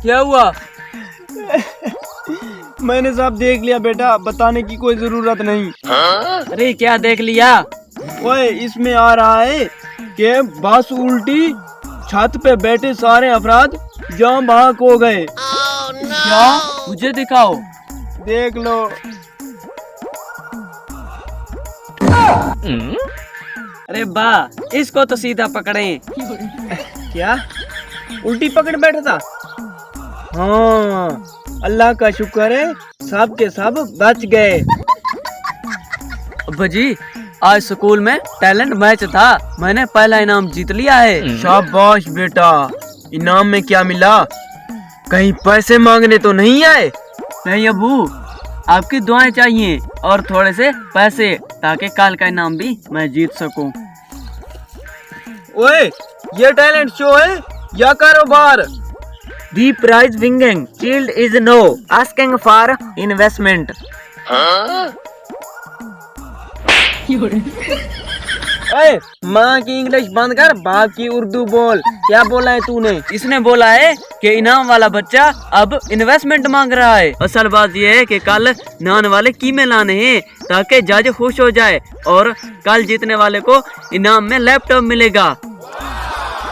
क्या हुआ? मैंने सब देख लिया बेटा, बताने की कोई जरूरत नहीं। अरे क्या देख लिया? ओए इसमें आ रहा है कि बस उल्टी, छत पे बैठे सारे अफराद जहाँ बहाक हो गए। क्या? मुझे दिखाओ। देख लो। अरे वाह, इसको तो सीधा पकड़े। क्या उल्टी पकड़ बैठा था? हाँ, अल्लाह का शुक्र है सब के सब बच गए। अब्बा जी, आज स्कूल में टैलेंट मैच था, मैंने पहला इनाम जीत लिया है। शाबाश बेटा। इनाम में क्या मिला? कहीं पैसे मांगने तो नहीं आए? नहीं अबू, आपकी दुआएं चाहिए और थोड़े से पैसे, ताकि कल का इनाम भी मैं जीत सकूं। ओए, ये टैलेंट शो है या कारोबार? The prize winning child is no asking for investment. ओए, माँ की इंग्लिश बंद कर, बाप की उर्दू बोल। क्या बोला है तूने? इसने बोला है कि इनाम वाला बच्चा अब इन्वेस्टमेंट मांग रहा है। असल बात यह है कि कल नान वाले कीमे लाने हैं, ताकि जज खुश हो जाए और कल जीतने वाले को इनाम में लैपटॉप मिलेगा।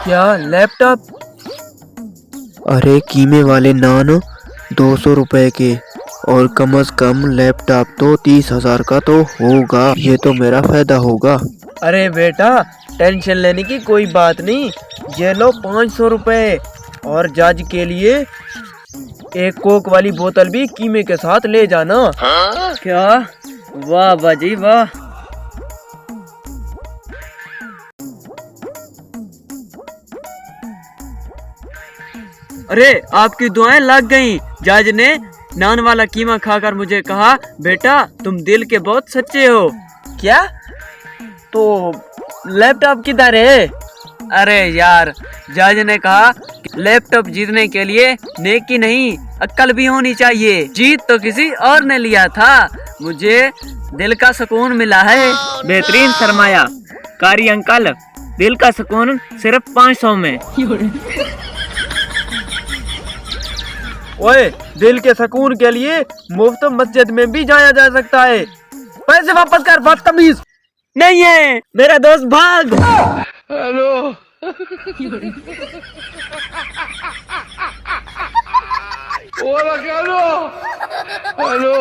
क्या लैपटॉप? अरे कीमे वाले नान 200 रुपए के, और कम से कम लैपटॉप तो 30,000 का तो होगा। ये तो मेरा फायदा होगा। अरे बेटा, टेंशन लेने की कोई बात नहीं। ये लो 500 रुपए, और जज के लिए एक कोक वाली बोतल भी कीमे के साथ ले जाना। क्या? वाह बाजी वाह। अरे आपकी दुआएं लग गईं। जज ने नान वाला कीमा खाकर मुझे कहा, बेटा तुम दिल के बहुत सच्चे हो। क्या? तो लैपटॉप किधर है? अरे यार, जज ने कहा लैपटॉप जीतने के लिए नेकी नहीं, अक्ल भी होनी चाहिए। जीत तो किसी और ने लिया था, मुझे दिल का सुकून मिला है। बेहतरीन सरमाया कारी अंकल, दिल का सुकून सिर्फ 500 में। ओए, दिल के सुकून के लिए मुफ्त मस्जिद में भी जाया जा सकता है। पैसे वापस कर, बदतमीज। नहीं है मेरा दोस्त, भाग। हेलो। हेलो।